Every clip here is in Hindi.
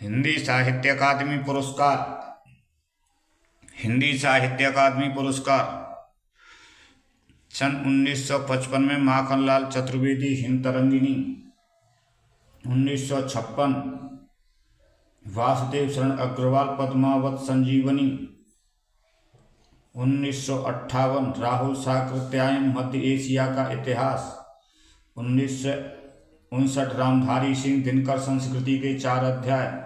हिंदी साहित्य अकादमी पुरस्कार। हिंदी साहित्य अकादमी पुरस्कार सन 1955 में माखनलाल चतुर्वेदी हिमतरंगिणी। 1956 वासुदेव शरण अग्रवाल पद्मावत संजीवनी। 1958 राहुल साकृत्यायन मध्य एशिया का इतिहास। 1959 रामधारी सिंह दिनकर संस्कृति के 4 अध्याय।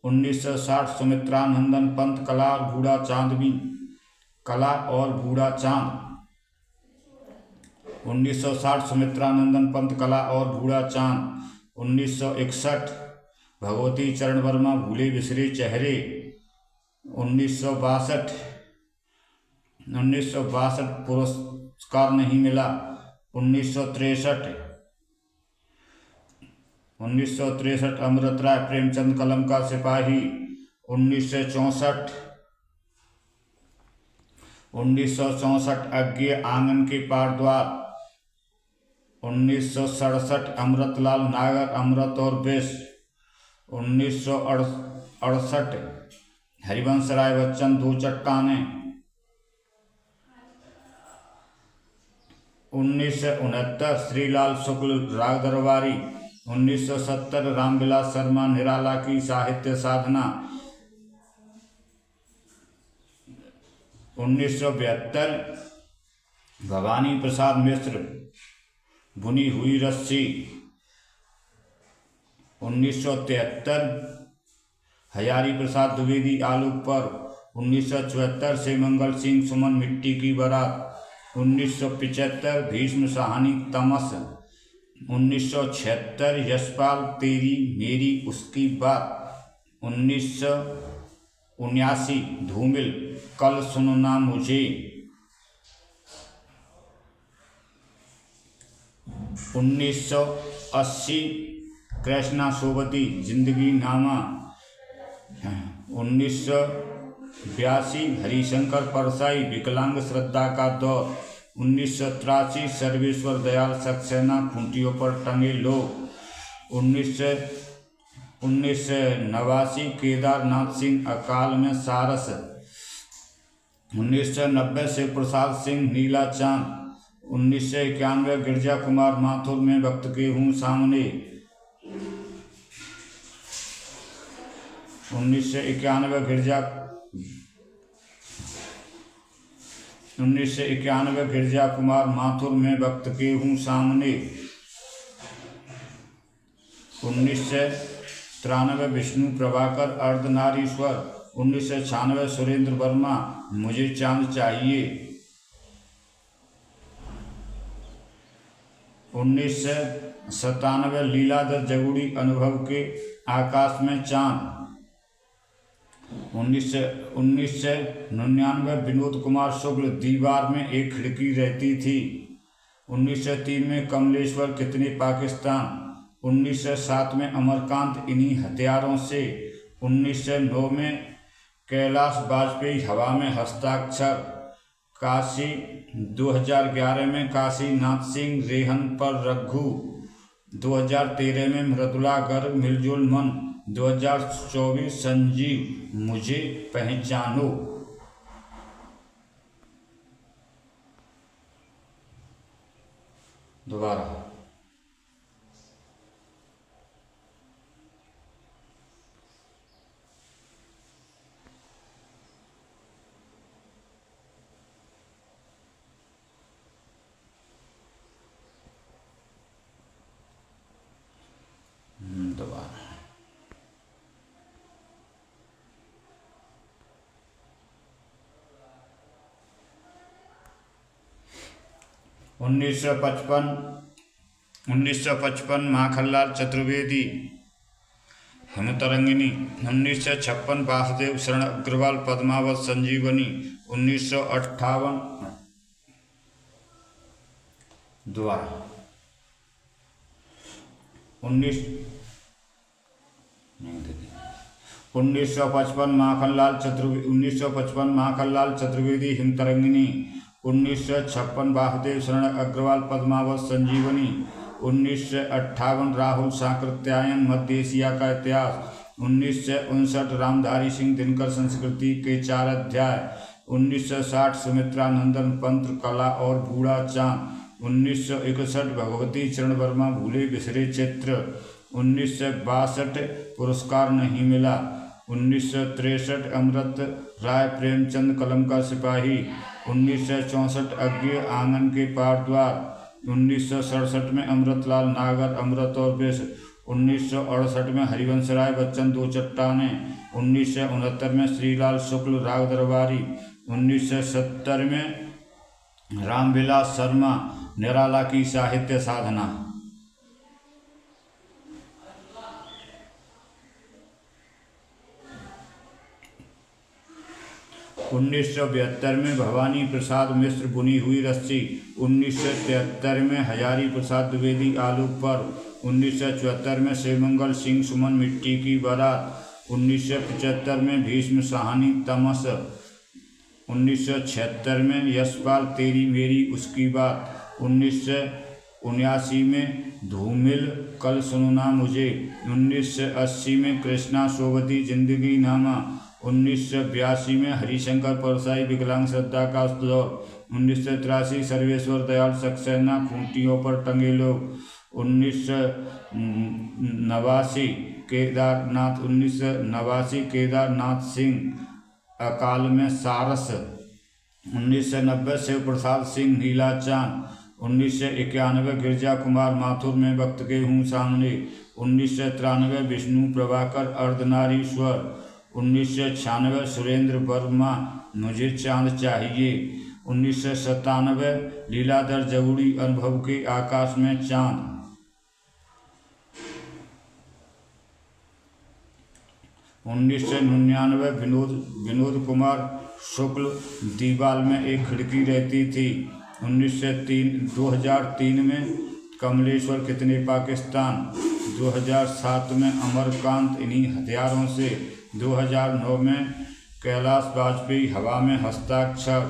1960 सुमित्रानंदन पंत कला और बूढ़ा चांदनी। कला और बूढ़ा चांद। 1960 सुमित्रानंदन पंत कला और बूढ़ा चांद। 1961 भगवती चरण वर्मा भूले बिसरे चेहरे। 1962 पुरस्कार नहीं मिला। 1963 अमृत राय प्रेमचंद कलम का सिपाही। 1964 अज्ञे आंगन के पार द्वार। 1967 अमृतलाल नागर अमृत और विष। 1968 हरिवंश राय बच्चन दो चट्टानें। 1969 श्रीलाल शुक्ल राग दरबारी। 1970 रामविलास शर्मा निराला की साहित्य साधना। 1972 भवानी प्रसाद मिश्र बुनी हुई रस्सी। 1973 हजारी प्रसाद द्विवेदी आलोक पर। 1974 से मंगल सिंह सुमन मिट्टी की बारात। 1975 भीष्म साहनी तमस। 1976 यशपाल तेरी मेरी उसकी बात। 1979 धूमिल कल सुनना मुझे। 1980 कृष्णा सोबती जिंदगी नामा। 1982 हरिशंकर परसाई विकलांग श्रद्धा का दौर। 1983 सर्वेश्वर दयाल सक्सेना खूंटियों पर टंगे लोग। 1989 केदारनाथ सिंह अकाल में सारस। 1990 शिव प्रसाद सिंह नीला चांद। 1991 गिरजा कुमार माथुर में वक्त के हूँ सामने। 1991 गिरजा कुमार माथुर में वक्त के हूँ सामने। 1993 विष्णु प्रभाकर अर्धनारीश्वर। 1996 सुरेंद्र वर्मा मुझे चांद चाहिए। 1997 लीलाधर जगुड़ी अनुभव के आकाश में चांद। 1999 विनोद कुमार शुक्ल दीवार में एक खिड़की रहती थी। 1903 में कमलेश्वर कितने पाकिस्तान। 1907 में अमरकांत इन्हीं हथियारों से। 1909 में कैलाश वाजपेयी हवा में हस्ताक्षर। काशी 2011 में काशीनाथ सिंह रेहन पर रघु। 2013 में मृदुला गर्ग मिलजुल मन। 2024 संजीव मुझे पहचानो। दोबारा 1955 माखनलाल चतुर्वेदी हिमतरंगिनी। 1956 वासुदेव शरण अग्रवाल पद्मावत संजीवनी। 1958 द्वारा 1955 माखनलाल चतुर्वेदी हिमतरंगिनी। 1956 वासुदेव शरण अग्रवाल पद्मावत संजीवनी। 1958 राहुल सांकृत्यायन मध्य एशिया का इतिहास। 1959 रामधारी सिंह दिनकर संस्कृति के 4 अध्याय। 1960 सुमित्रा नंदन पंत कला और बूढ़ा चांद। 1961 भगवती चरण वर्मा भूले बिसरे चित्र। 1962 पुरस्कार नहीं मिला। 1963 अमृत राय प्रेमचंद कलम का सिपाही। 1964 अज्ञे आंगन के पार द्वार। 1967 में अमृतलाल नागर अमृत और विष। 1968 में हरिवंश राय बच्चन दो चट्टाने। 1969 में श्रीलाल शुक्ल राग दरबारी। 1970 में रामविलास शर्मा निराला की साहित्य साधना। 1972 में भवानी प्रसाद मिश्र बुनी हुई रस्सी। 1973 में हजारी प्रसाद द्विवेदी आलोक पर्व। 1974 में शिवमंगल सिंह सुमन मिट्टी की बारात। 1975 में भीष्म साहनी तमस। 1976 में यशपाल तेरी मेरी उसकी बात। 1979 में धूमिल कल सुनना मुझे। 1980 में कृष्णा सोबती जिंदगी नामा। 1982 में हरिशंकर परसाई विकलांग श्रद्धा का दौर। 1983 सर्वेश्वर दयाल सक्सेना खूंटियों पर टंगे लोग। 1989 केदारनाथ सिंह अकाल में सारस। 1990 शिव प्रसाद सिंह नीला चांद। 1991 गिरजा कुमार माथुर में वक्त के हूँ सामने। 1993 विष्णु प्रभाकर अर्धनारीश्वर। 1996 सुरेंद्र वर्मा मुझे चांद चाहिए। 1997 लीलाधर जगुड़ी अनुभव के आकाश में चांद। 1999 विनोद कुमार शुक्ल दीवाल में एक खिड़की रहती थी। 2003 में कमलेश्वर कितने पाकिस्तान। 2007 में अमरकांत इन्हीं हथियारों से। 2009 में कैलाश वाजपेयी हवा में हस्ताक्षर।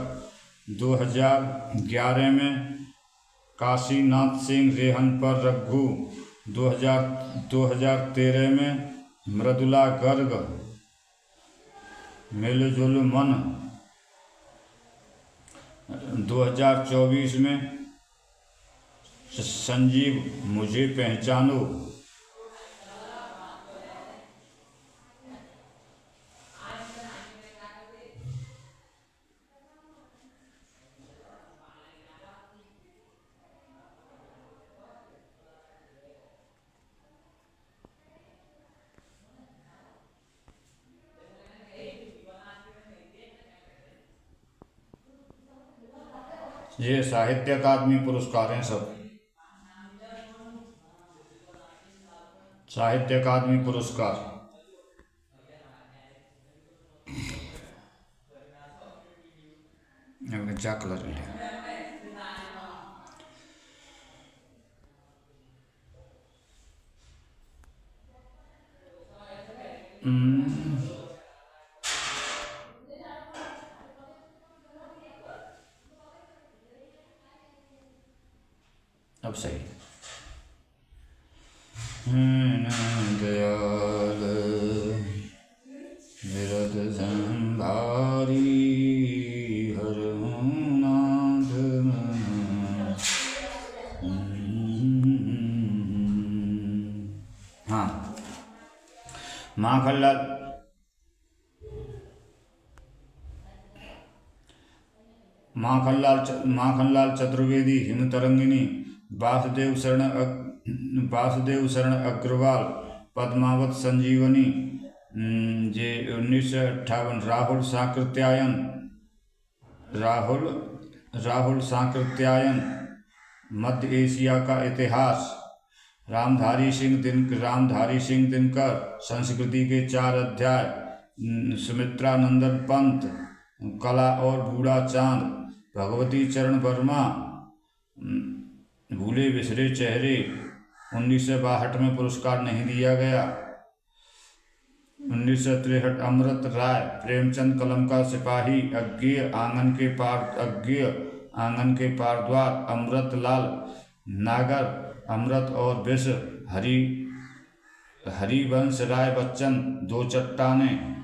2011 में काशीनाथ सिंह रेहन पर रघु। 2013 में मृदुला गर्ग मिलजुल मन। 2024 में संजीव मुझे पहचानो। ये साहित्य अकादमी पुरस्कार हैं सब। साहित्य अकादमी पुरस्कार। क्या कलर है? अब सही। दयाल विरद संभारी हरनाथ। हाँ, माखनलाल चतुर्वेदी हिमतरंगिनी। वासुदेव शरण अग्रवाल पद्मावत संजीवनी। जे 1958 राहुल सांकृत्यायन मध्य एशिया का इतिहास। रामधारी सिंह दिनकर संस्कृति के 4 अध्याय। सुमित्रा नंदन पंत कला और बूढ़ा चांद। भगवती चरण वर्मा भूले बिसरे चेहरे। 1962 में पुरस्कार नहीं दिया गया। 1963 अमृत राय प्रेमचंद कलम का सिपाही। अज्ञेय आंगन के पार द्वार। अमृतलाल नागर अमृत और विष, हरिवंश राय बच्चन, दो चट्टानें।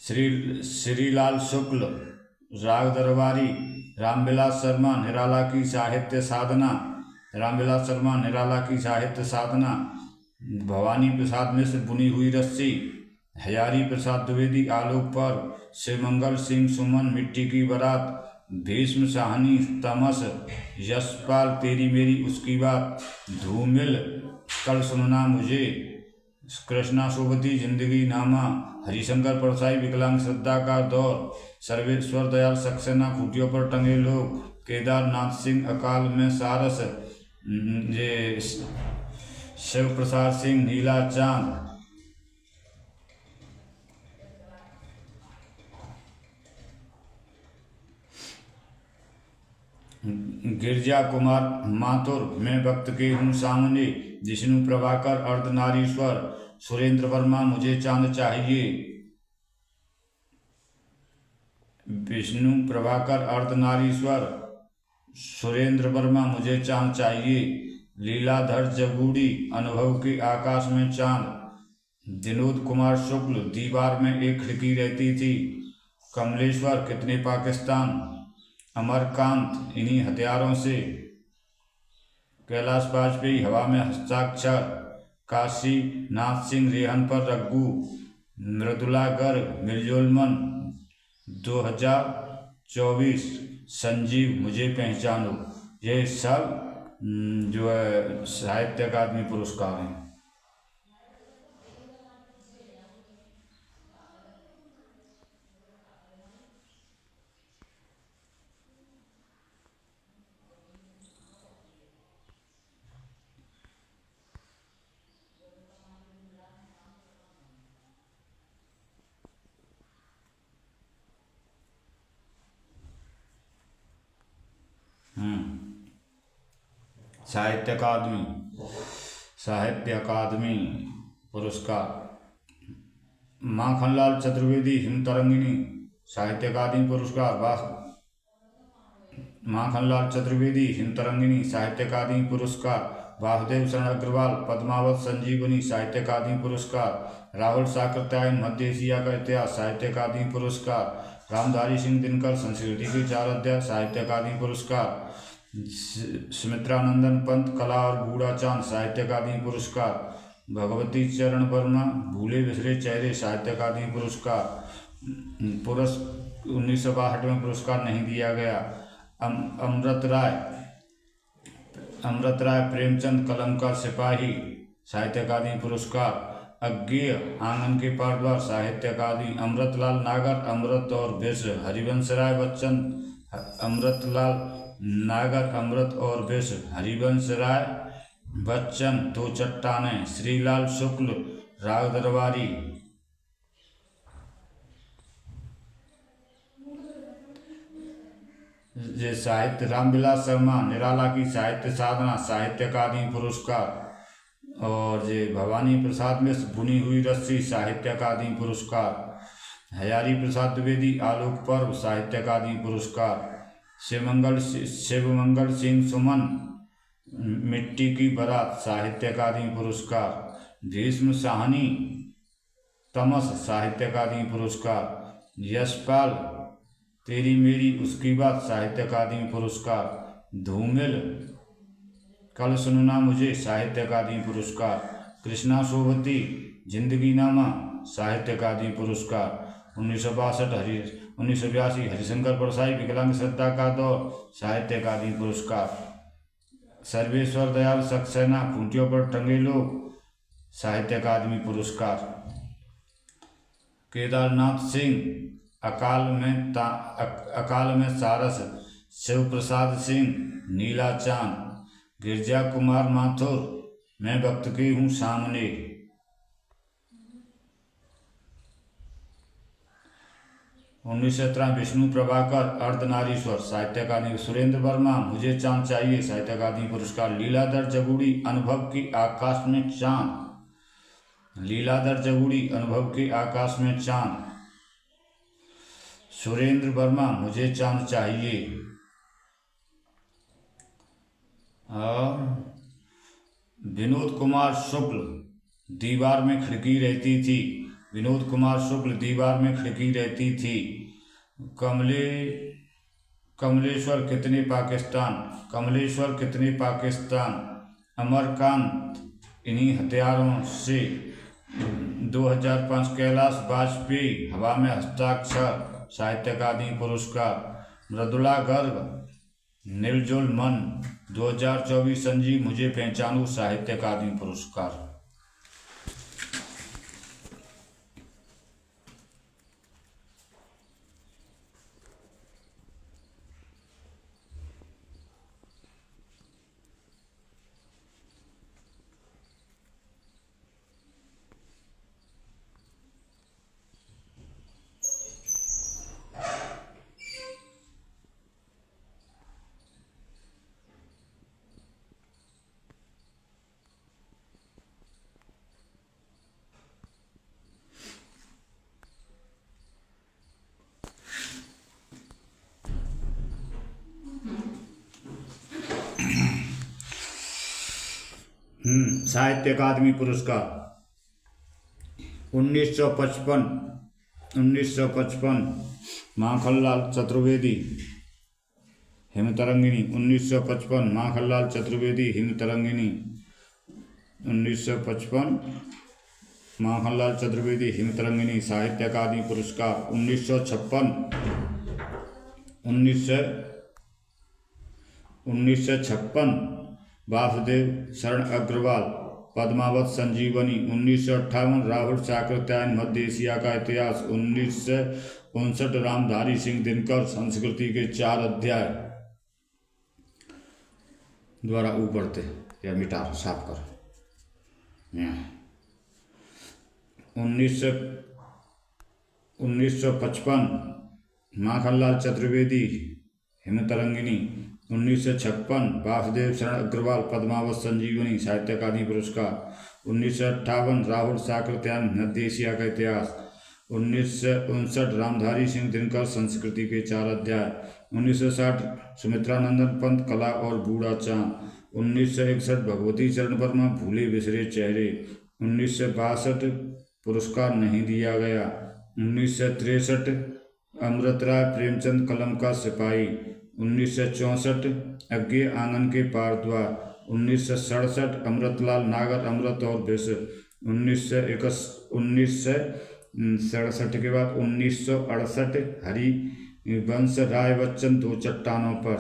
श्रीलाल शुक्ल, राग दरबारी। रामविलास शर्मा, निराला की साहित्य साधना। रामविलास शर्मा, निराला की साहित्य साधना। भवानी प्रसाद मिश्र, बुनी हुई रस्सी। हजारी प्रसाद द्विवेदी, आलोक पर्व। शिवमंगल सिंह सुमन, मिट्टी की बारात। भीष्म साहनी, तमस। यशपाल, तेरी मेरी उसकी बात। धूमिल, कल सुनना मुझे। कृष्णा सोबती, जिंदगी नामा। हरिशंकर परसाई, विकलांग श्रद्धा का दौर। सर्वेश्वर दयाल सक्सेना, खूंटियों पर टंगे लोग। केदारनाथ सिंह, अकाल में सारस। ये शिव प्रसाद सिंह, नीला चांद। गिरजा कुमार माथुर, मैं वक्त के हूँ सामने। जिष्णु प्रभाकर, अर्धनारीश्वर। सुरेंद्र वर्मा, मुझे चांद चाहिए। विष्णु प्रभाकर, अर्धनारीश्वर। सुरेंद्र वर्मा, मुझे चांद चाहिए। लीलाधर जगूड़ी, अनुभव के आकाश में चांद। विनोद कुमार शुक्ल, दीवार में एक खिड़की रहती थी। कमलेश्वर, कितने पाकिस्तान। अमरकांत, इन्हीं हथियारों से। कैलाश वाजपेयी, हवा में हस्ताक्षर। काशी नाथ सिंह, रेहन पर रग्गू। मृदुला गर्ग, मिर्जुलमन, 2024। संजीव, मुझे पहचानो। ये सब जो है साहित्य अकादमी पुरस्कार हैं। साहित्य अकादमी पुरस्कार। माखनलाल चतुर्वेदी, हिमतरंगिणी, साहित्य अकादमी पुरस्कार। माखनलाल चतुर्वेदी, हिमतरंगिणी, साहित्य अकादमी पुरस्कार। वासुदेव शरण अग्रवाल, पद्मावत संजीवनी, साहित्य अकादमी पुरस्कार। राहुल साकृत्यायन, मध्य एशिया का इतिहास, साहित्य अकादमी पुरस्कार। रामधारी सिंह दिनकर, संस्कृति के 4 अध्याय, साहित्य अकादमी पुरस्कार। सुमित्रानंदन पंत, कला और बूढ़ा चांद, साहित्य अकादमी पुरस्कार। भगवती चरण वर्मा, भूले बिसरे चेहरे, साहित्य अकादमी पुरस्कार। 1962 में पुरस्कार नहीं दिया गया। अमृत राय प्रेमचंद, कलम का सिपाही, साहित्य अकादमी पुरस्कार। अज्ञेय, आंगन के पारद्वार, साहित्य अकादमी। अमृतलाल नागर, अमृत और विष, हरिवंश राय बच्चन। अमृतलाल नागर, अमृत और विष, हरिवंश राय बच्चन, दो चट्टानें। श्रीलाल शुक्ल, राग दरबारी। ये साहित्य। रामविलास शर्मा, निराला की साहित्य साधना, साहित्य अकादमी पुरस्कार। और ये भवानी प्रसाद मिश्र, बुनी हुई रस्सी, साहित्य अकादमी पुरस्कार। हजारी प्रसाद द्विवेदी, आलोक पर्व, साहित्य अकादमी पुरस्कार। शिवमंगल सिंह सुमन, मिट्टी की बारात, साहित्य अकादमी पुरस्कार। भीष्म साहनी, तमस, साहित्य अकादमी पुरस्कार। यशपाल, तेरी मेरी उसकी बात, साहित्य अकादमी पुरस्कार। धूमिल, कल सुनना मुझे, साहित्य अकादमी पुरस्कार। कृष्णा सोबती, जिंदगी नामा, साहित्य अकादमी पुरस्कार। 1982 हरिशंकर परसाई, विकलांग श्रद्धा का दौर, साहित्य अकादमी पुरस्कार। सर्वेश्वर दयाल सक्सेना, खूंटियों पर टंगे लोग, साहित्य अकादमी पुरस्कार। केदारनाथ सिंह, अकाल में सारस। शिव प्रसाद सिंह, नीला चांद। गिरजा कुमार माथुर, मैं वक्त की हूँ सामने। 1917 विष्णु प्रभाकर, अर्धनारीश्वर, साहित्य अकादमी। सुरेंद्र वर्मा, मुझे चांद चाहिए, साहित्य अकादमी पुरस्कार। लीलाधर जगूड़ी, अनुभव के आकाश में चांद। लीलाधर जगूड़ी, अनुभव के आकाश में चांद। सुरेंद्र वर्मा, मुझे चांद चाहिए। और विनोद कुमार शुक्ल, दीवार में खिड़की रहती थी। विनोद कुमार शुक्ल, दीवार में खिड़की रहती थी। कमलेश्वर, कितने पाकिस्तान। कमलेश्वर, कितने पाकिस्तान। अमरकांत, इन्हीं हथियारों से। 2005 कैलाश वाजपेयी, हवा में हस्ताक्षर, साहित्य अकादमी पुरस्कार। मृदुला गर्ग, निर्जुल मन। 2024 संजीव, मुझे पहचानो, साहित्य अकादमी पुरस्कार। साहित्य अकादमी पुरस्कार। 1955 माखनलाल चतुर्वेदी, हिमतरंगिणी। 1955 माखनलाल चतुर्वेदी, हिमतरंगिणी। 1955 माखनलाल चतुर्वेदी, हिमतरंगिणी, साहित्य अकादमी पुरस्कार। 1956 वासुदेव शरण अग्रवाल, पद्मावत संजीवनी। 1958 राहुल साकृत्यायन, मध्य एशिया का इतिहास। 1959 रामधारी सिंह दिनकर, संस्कृति के 4 अध्याय। द्वारा ऊपर थे या मिटा साफ कर। 1955 माखनलाल चतुर्वेदी, हिमतरंगिणी। 1956 वासुदेव शरण अग्रवाल, पद्मावत संजीवनी, साहित्य अकादमी पुरस्कार। 1958 राहुल साकृत्यायन, मध्य एशिया का इतिहास। 1959 रामधारी सिंह दिनकर, संस्कृति के 4 अध्याय। 1960 सुमित्रानंदन पंत, कला और बूढ़ा चांद। 1961 भगवती चरण वर्मा, भूले बिसरे चेहरे। 1962 पुरस्कार नहीं दिया गया। 1963 अमृत राय प्रेमचंद, कलम का सिपाही। 1964 अज्ञे आंगन के पार द्वार। 1967 अमृतलाल नागर, अमृत और विष। 1967 के बाद 1968 हरिवंश राय बच्चन, 2 चट्टानों पर।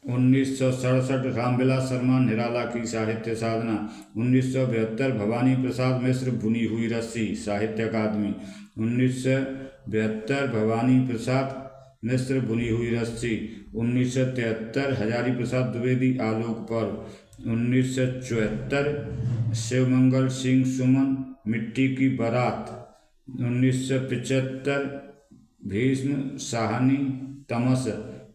1967 रामविलास शर्मा, निराला की साहित्य साधना। 1972 भवानी प्रसाद मिश्र, बुनी हुई रस्सी, साहित्य अकादमी। 1972 भवानी प्रसाद मिश्र, बुनी हुई रस्सी। 1973 हजारी प्रसाद द्विवेदी, आलोक पर्व। 1974 शिवमंगल सिंह सुमन, मिट्टी की बारात। 1975 भीष्म साहनी, तमस।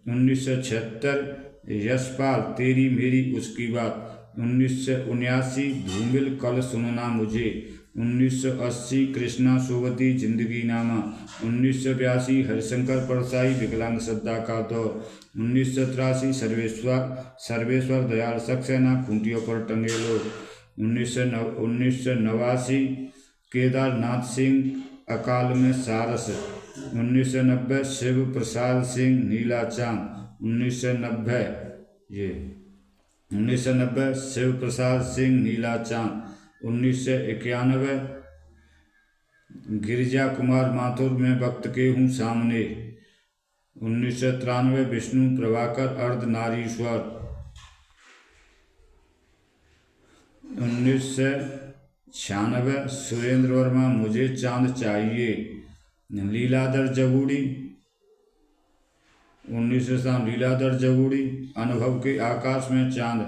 1976 यशपाल, तेरी मेरी उसकी बात। 1979 धूमिल, कल सुनना मुझे। 1980 कृष्णा सोवती, जिंदगी नामा। 1982 हरिशंकर परसाई, विकलांग श्रद्धा का दौर। 1983 सर्वेश्वर दयाल सक्सेना, खूंटियों पर टंगे लोग। 1989 केदारनाथ सिंह, अकाल में सारस। 1990 शिव प्रसाद सिंह, नीला चांद। 1990 शिव प्रसाद सिंह, नीला चांद। 1991 गिरिजा कुमार माथुर, मैं वक्त के हूँ सामने। 1993 विष्णु प्रभाकर, अर्धनारीश्वर। 1996 सुरेंद्र वर्मा, मुझे चांद चाहिए। लीलाधर जगूड़ी। 1907 लीलाधर जगूड़ी, अनुभव के आकाश में चांद।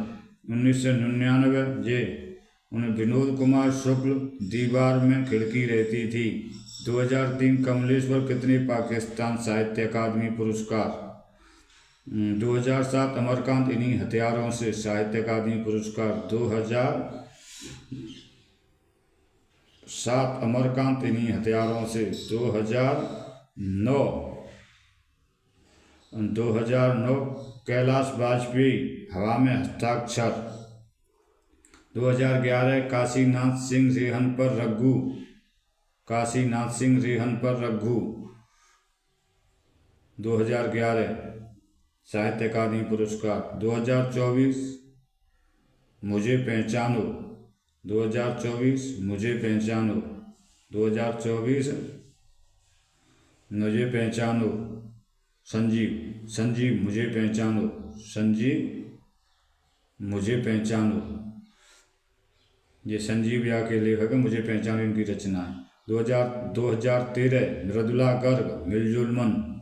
1999 विनोद कुमार शुक्ल, दीवार में खिड़की रहती थी। 2003 कमलेश्वर, कितने पाकिस्तान, साहित्य अकादमी पुरस्कार। 2007 अमरकांत, इन्हीं हथियारों से, साहित्य अकादमी पुरस्कार। 2007 अमरकांत इन्हीं हथियारों से। 2009 कैलाश वाजपेयी हवा में हस्ताक्षर। 2011 काशीनाथ सिंह रेहन पर रघु। 2011 साहित्य अकादमी पुरस्कार। 2024 मुझे पहचानो। 2024 मुझे पहचानो। 2024 मुझे पहचानो। संजीव मुझे पहचानो। संजीव मुझे पहचानो। ये संजीव या के लेखक है, मुझे पहचानो इनकी रचना है। 2013 मृदुला गर्ग मिलजुल मन।